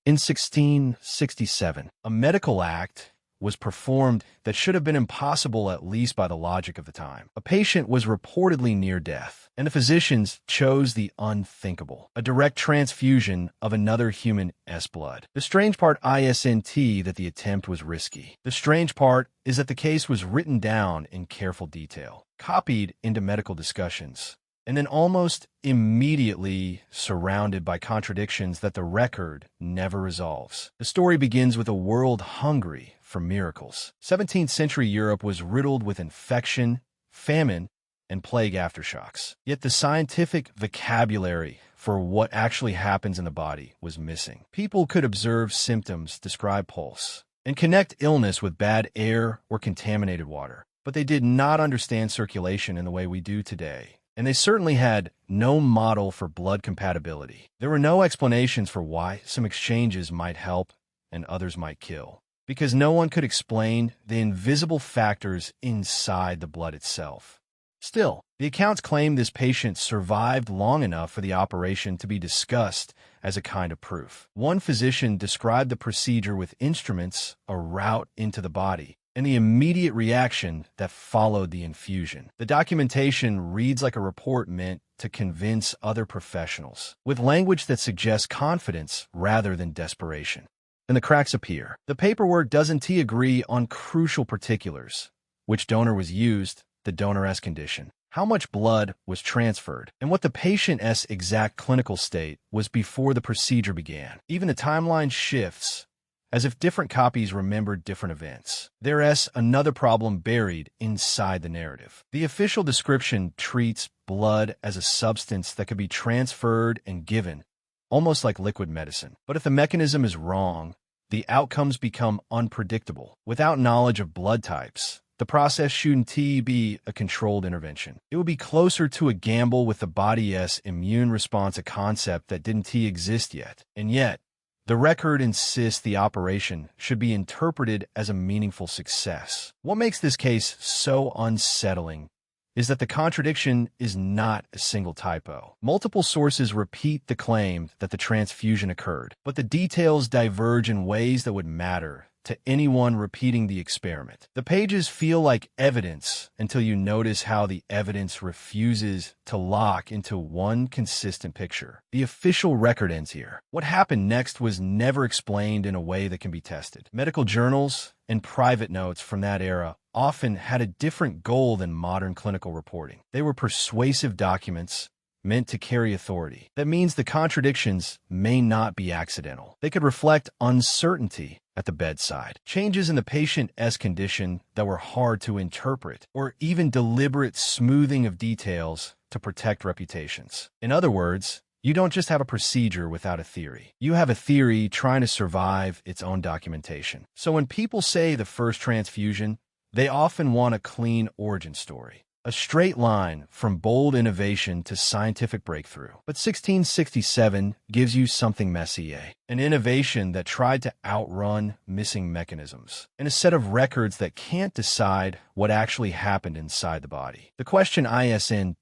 In 1667, a medical act was performed that should have been impossible, at least by the logic of the time. A patient was reportedly near death, and the physicians chose the unthinkable, a direct transfusion of another human's blood. The strange part isn't that the attempt was risky. The strange part is that the case was written down in careful detail, copied into medical discussions, and then almost immediately surrounded by contradictions that the record never resolves. The story begins with a world hungry for miracles. 17th century Europe was riddled with infection, famine, and plague aftershocks. Yet the scientific vocabulary for what actually happens in the body was missing. People could observe symptoms, describe pulse, and connect illness with bad air or contaminated water. But they did not understand circulation in the way we do today. And they certainly had no model for blood compatibility. There were no explanations for why some exchanges might help and others might kill, because no one could explain the invisible factors inside the blood itself. Still, the accounts claim this patient survived long enough for the operation to be discussed as a kind of proof. One physician described the procedure with instruments, a route into the body, and the immediate reaction that followed the infusion. The documentation reads like a report meant to convince other professionals, with language that suggests confidence rather than desperation. And the cracks appear. The paperwork doesn't agree on crucial particulars: which donor was used, the donor's condition, how much blood was transferred, and what the patient's exact clinical state was before the procedure began. Even the timeline shifts, as if different copies remembered different events. There's another problem buried inside the narrative. The official description treats blood as a substance that could be transferred and given, almost like liquid medicine. But if the mechanism is wrong, the outcomes become unpredictable. Without knowledge of blood types, the process shouldn't be a controlled intervention. It would be closer to a gamble with the body's immune response, a concept that didn't exist yet. And yet, the record insists the operation should be interpreted as a meaningful success. What makes this case so unsettling is that the contradiction is not a single typo. Multiple sources repeat the claim that the transfusion occurred, but the details diverge in ways that would matter to anyone repeating the experiment. The pages feel like evidence until you notice how the evidence refuses to lock into one consistent picture. The official record ends here. What happened next was never explained in a way that can be tested. Medical journals and private notes from that era often had a different goal than modern clinical reporting. They were persuasive documents meant to carry authority. That means the contradictions may not be accidental. They could reflect uncertainty at the bedside, changes in the patient's condition that were hard to interpret, or even deliberate smoothing of details to protect reputations. In other words, you don't just have a procedure without a theory. You have a theory trying to survive its own documentation. So when people say the first transfusion, they often want a clean origin story, a straight line from bold innovation to scientific breakthrough. But 1667 gives you something messy, an innovation that tried to outrun missing mechanisms, and a set of records that can't decide what actually happened inside the body. The question isn't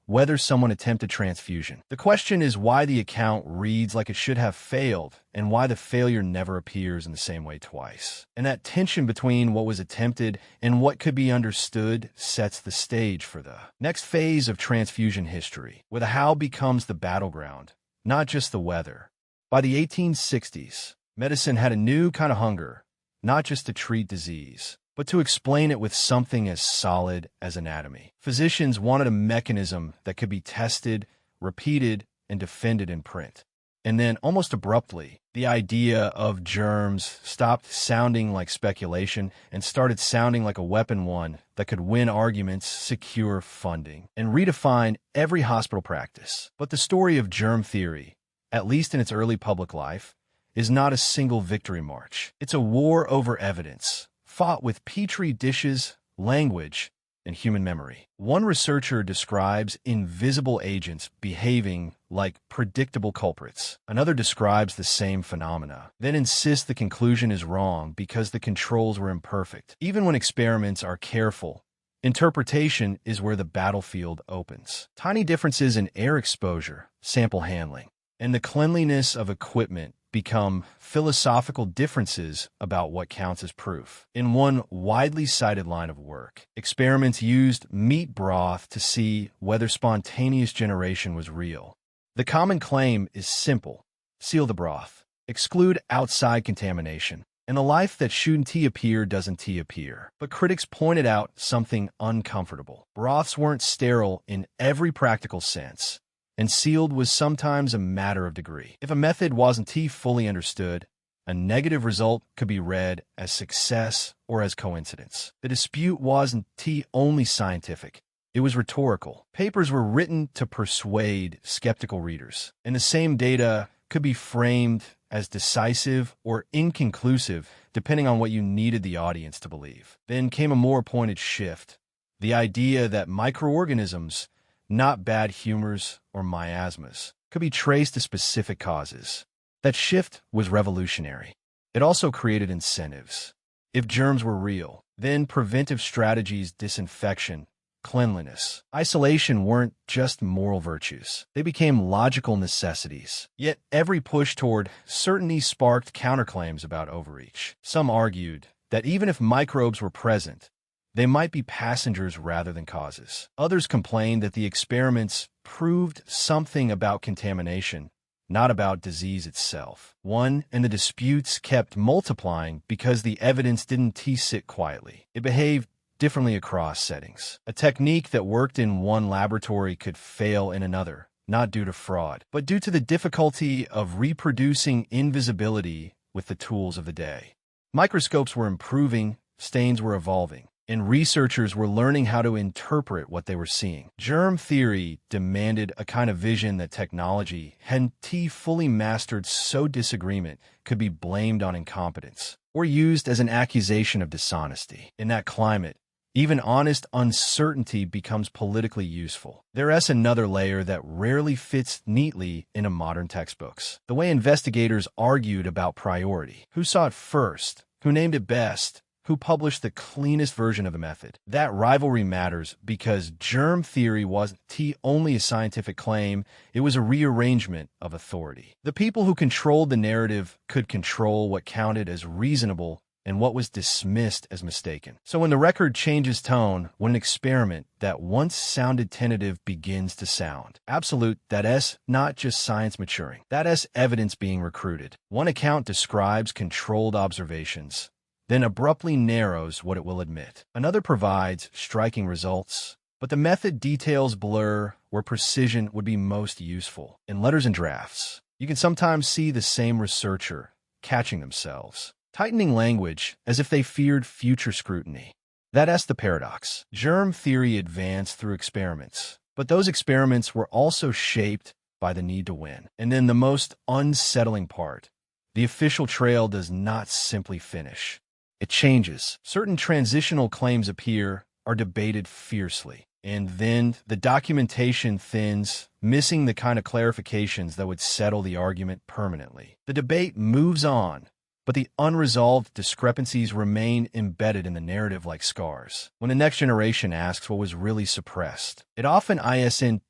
whether someone attempted transfusion. The question is why the account reads like it should have failed, and why the failure never appears in the same way twice. And that tension between what was attempted and what could be understood sets the stage for the next phase of transfusion history, where the how becomes the battleground, not just the whether. By the 1860s, medicine had a new kind of hunger, not just to treat disease, but to explain it with something as solid as anatomy. Physicians wanted a mechanism that could be tested, repeated, and defended in print. And then, almost abruptly, the idea of germs stopped sounding like speculation and started sounding like a weapon, one that could win arguments, secure funding, and redefine every hospital practice. But the story of germ theory, at least in its early public life, is not a single victory march. It's a war over evidence, fought with petri dishes, language, and human memory. One researcher describes invisible agents behaving like predictable culprits. Another describes the same phenomena, then insists the conclusion is wrong because the controls were imperfect. Even when experiments are careful, interpretation is where the battlefield opens. Tiny differences in air exposure, sample handling, and the cleanliness of equipment become philosophical differences about what counts as proof. In one widely cited line of work, experiments used meat broth to see whether spontaneous generation was real. The common claim is simple: seal the broth, exclude outside contamination, and the life that shouldn't appear doesn't appear. But critics pointed out something uncomfortable. Broths weren't sterile in every practical sense, and sealed was sometimes a matter of degree. If a method wasn't fully understood, a negative result could be read as success or as coincidence. The dispute wasn't only scientific. It was rhetorical. Papers were written to persuade skeptical readers, and the same data could be framed as decisive or inconclusive depending on what you needed the audience to believe. Then came a more pointed shift: the idea that microorganisms, not bad humors or miasmas, could be traced to specific causes. That shift was revolutionary. It also created incentives. If germs were real, then preventive strategies, disinfection, cleanliness, isolation weren't just moral virtues. They became logical necessities. Yet every push toward certainty sparked counterclaims about overreach. Some argued that even if microbes were present, they might be passengers rather than causes. Others complained that the experiments proved something about contamination, not about disease itself. And the disputes kept multiplying because the evidence didn't sit quietly. It behaved differently across settings. A technique that worked in one laboratory could fail in another, not due to fraud, but due to the difficulty of reproducing invisibility with the tools of the day. Microscopes were improving, stains were evolving, and researchers were learning how to interpret what they were seeing. Germ theory demanded a kind of vision that technology hadn't fully mastered, so disagreement could be blamed on incompetence or used as an accusation of dishonesty. In that climate, even honest uncertainty becomes politically useful. There's another layer that rarely fits neatly into modern textbooks: the way investigators argued about priority. Who saw it first? Who named it best? Who published the cleanest version of the method? That rivalry matters because germ theory wasn't only a scientific claim, it was a rearrangement of authority. The people who controlled the narrative could control what counted as reasonable and what was dismissed as mistaken. So when the record changes tone, when an experiment that once sounded tentative begins to sound absolute, that's not just science maturing. That's evidence being recruited. One account describes controlled observations, then abruptly narrows what it will admit. Another provides striking results, but the method details blur where precision would be most useful. In letters and drafts, you can sometimes see the same researcher catching themselves, tightening language as if they feared future scrutiny. That's the paradox. Germ theory advanced through experiments, but those experiments were also shaped by the need to win. And then the most unsettling part: the official trail does not simply finish. It changes. Certain transitional claims appear, are debated fiercely, and then the documentation thins, missing the kind of clarifications that would settle the argument permanently. The debate moves on, but the unresolved discrepancies remain embedded in the narrative like scars. When the next generation asks what was really suppressed, it often isn't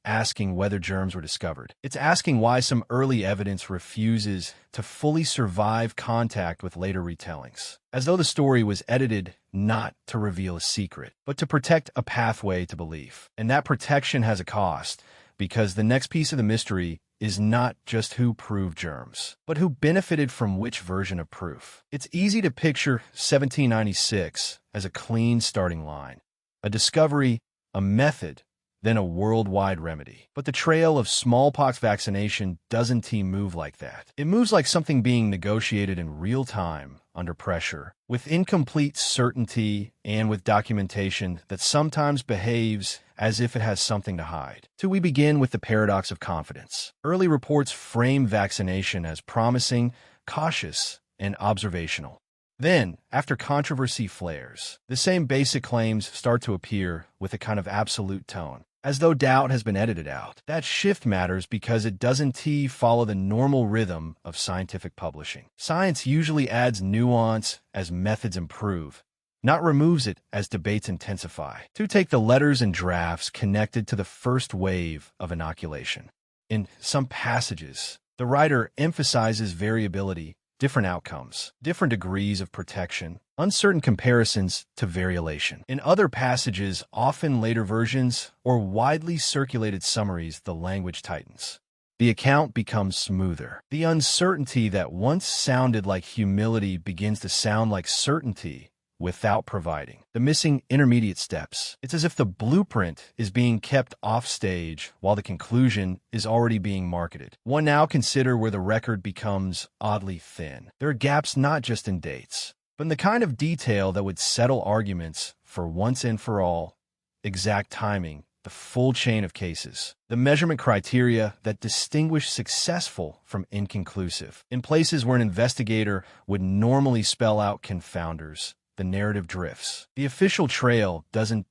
asking whether germs were discovered. It's asking why some early evidence refuses to fully survive contact with later retellings, as though the story was edited not to reveal a secret, but to protect a pathway to belief. And that protection has a cost, because the next piece of the mystery is not just who proved germs, but who benefited from which version of proof. It's easy to picture 1796 as a clean starting line, a discovery, a method, then a worldwide remedy. But the trail of smallpox vaccination doesn't move like that. It moves like something being negotiated in real time, under pressure, with incomplete certainty and with documentation that sometimes behaves as if it has something to hide. We begin with the paradox of confidence. Early reports frame vaccination as promising, cautious, and observational. Then, after controversy flares, the same basic claims start to appear with a kind of absolute tone, as though doubt has been edited out. That shift matters because it doesn't follow the normal rhythm of scientific publishing. Science usually adds nuance as methods improve, not removes it as debates intensify. Take the letters and drafts connected to the first wave of inoculation. In some passages, The writer emphasizes variability, different outcomes, different degrees of protection, uncertain comparisons to variolation. In other passages, often later versions or widely circulated summaries, the language tightens. The account becomes smoother. The uncertainty that once sounded like humility begins to sound like certainty without providing the missing intermediate steps. It's as if the blueprint is being kept off stage while the conclusion is already being marketed. One now consider where the record becomes oddly thin. There are gaps not just in dates, but in the kind of detail that would settle arguments for once and for all: exact timing, the full chain of cases, the measurement criteria that distinguish successful from inconclusive. In places where an investigator would normally spell out confounders, the narrative drifts. The official trail doesn't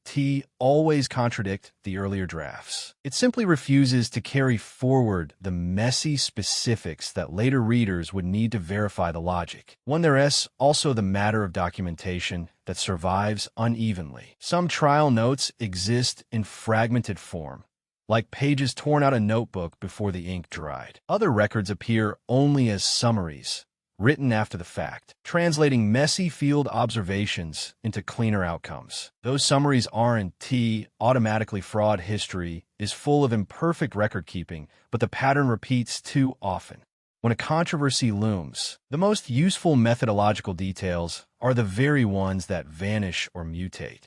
always contradict the earlier drafts. It simply refuses to carry forward the messy specifics that later readers would need to verify the logic. There's also the matter of documentation that survives unevenly. Some trial notes exist in fragmented form, like pages torn out of a notebook before the ink dried. Other records appear only as summaries, written after the fact, translating messy field observations into cleaner outcomes. Those summaries aren't automatically fraud. History is full of imperfect record-keeping, but the pattern repeats too often. When a controversy looms, the most useful methodological details are the very ones that vanish or mutate.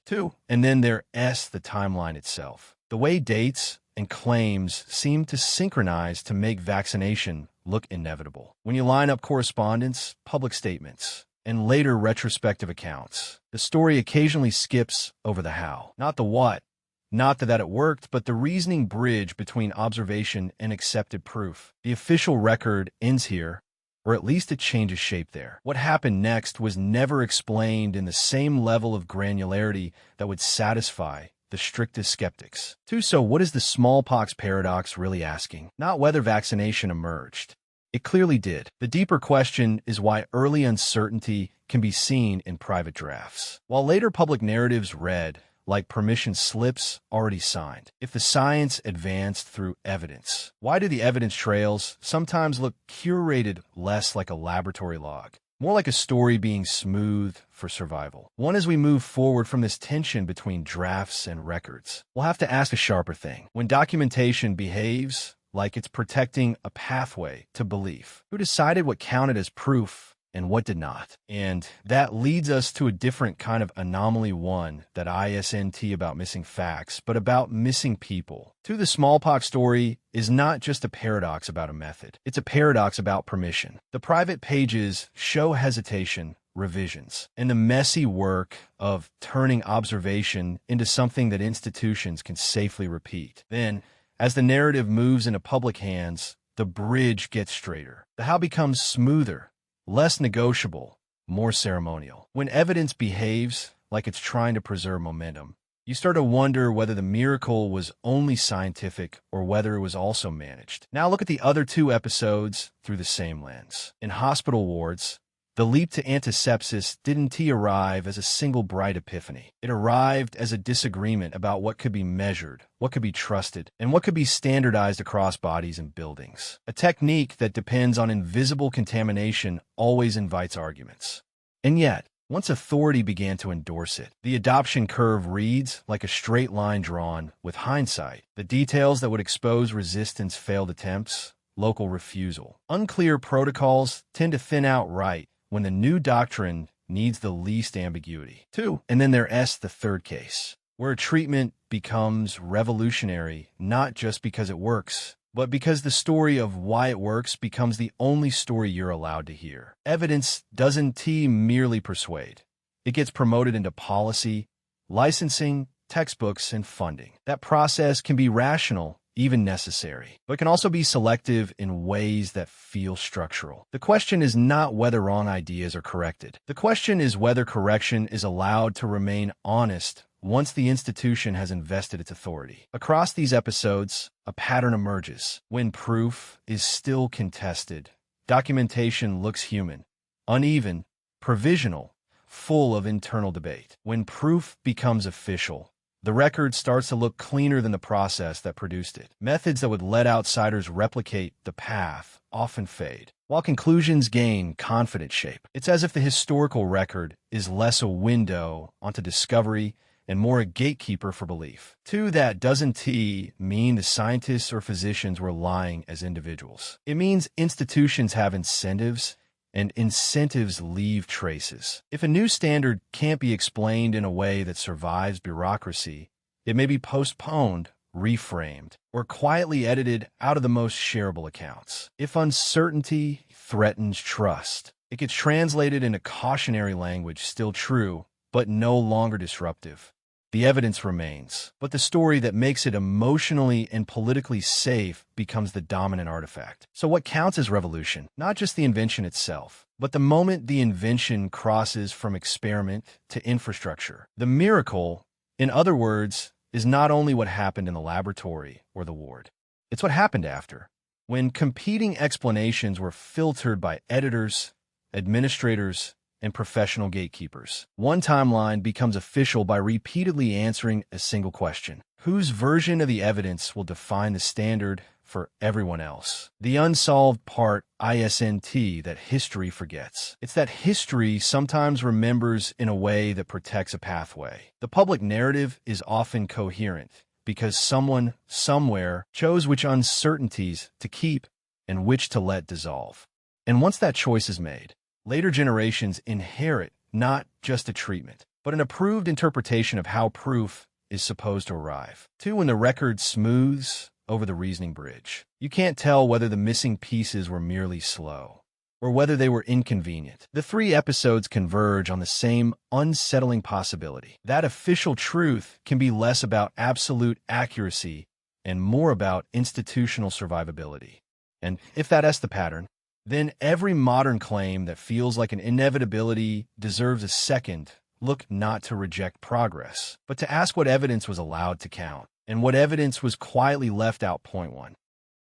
And then there's the timeline itself. The way dates and claims seem to synchronize to make vaccination look inevitable. When you line up correspondence, public statements, and later retrospective accounts, the story occasionally skips over the how. Not the what, not that it worked, but the reasoning bridge between observation and accepted proof. The official record ends here, or at least it changes shape there. What happened next was never explained in the same level of granularity that would satisfy the strictest skeptics. So what is the smallpox paradox really asking? Not whether vaccination emerged. It clearly did. The deeper question is why early uncertainty can be seen in private drafts, while later public narratives read like permission slips already signed. If the science advanced through evidence, why do the evidence trails sometimes look curated less like a laboratory log, more like a story being smoothed for survival? As we move forward from this tension between drafts and records, we'll have to ask a sharper thing. When documentation behaves like it's protecting a pathway to belief, who decided what counted as proof and what did not? And that leads us to a different kind of anomaly, one that isn't about missing facts, but about missing people. The smallpox story is not just a paradox about a method. It's a paradox about permission. The private pages show hesitation, revisions, and the messy work of turning observation into something that institutions can safely repeat. Then, as the narrative moves into public hands, the bridge gets straighter. The how becomes smoother, less negotiable, more ceremonial. When evidence behaves like it's trying to preserve momentum, you start to wonder whether the miracle was only scientific or whether it was also managed. Now look at the other two episodes through the same lens. In hospital wards, the leap to antisepsis didn't arrive as a single bright epiphany. It arrived as a disagreement about what could be measured, what could be trusted, and what could be standardized across bodies and buildings. A technique that depends on invisible contamination always invites arguments. And yet, once authority began to endorse it, the adoption curve reads like a straight line drawn with hindsight. The details that would expose resistance, failed attempts, local refusal. Unclear protocols tend to thin out right when the new doctrine needs the least ambiguity. And then there's the third case, where a treatment becomes revolutionary not just because it works, but because the story of why it works becomes the only story you're allowed to hear. Evidence doesn't merely persuade. It gets promoted into policy, licensing, textbooks, and funding. That process can be rational, even necessary, but can also be selective in ways that feel structural. The question is not whether wrong ideas are corrected. The question is whether correction is allowed to remain honest once the institution has invested its authority. Across these episodes, a pattern emerges. When proof is still contested, documentation looks human, uneven, provisional, full of internal debate. When proof becomes official, The record starts to look cleaner than the process that produced it. Methods that would let outsiders replicate the path often fade, while conclusions gain confident shape. It's as if the historical record is less a window onto discovery and more a gatekeeper for belief. 2. That doesn't mean the scientists or physicians were lying as individuals. It means institutions have incentives, and incentives leave traces. If a new standard can't be explained in a way that survives bureaucracy, it may be postponed, reframed, or quietly edited out of the most shareable accounts. If uncertainty threatens trust, it gets translated into cautionary language still true, but no longer disruptive. The evidence remains, but the story that makes it emotionally and politically safe becomes the dominant artifact. So what counts as revolution? Not just the invention itself, but the moment the invention crosses from experiment to infrastructure. The miracle, in other words, is not only what happened in the laboratory or the ward. It's what happened after, when competing explanations were filtered by editors, administrators, and professional gatekeepers. One timeline becomes official by repeatedly answering a single question. Whose version of the evidence will define the standard for everyone else? The unsolved part, that history forgets. It's that history sometimes remembers in a way that protects a pathway. The public narrative is often coherent because someone, somewhere, chose which uncertainties to keep and which to let dissolve. And once that choice is made, later generations inherit not just a treatment, but an approved interpretation of how proof is supposed to arrive. 2. When the record smooths over the reasoning bridge, you can't tell whether the missing pieces were merely slow or whether they were inconvenient. The 3 episodes converge on the same unsettling possibility. That official truth can be less about absolute accuracy and more about institutional survivability. And if that's the pattern, then every modern claim that feels like an inevitability deserves a second look, not to reject progress, but to ask what evidence was allowed to count and what evidence was quietly left out. Point 1.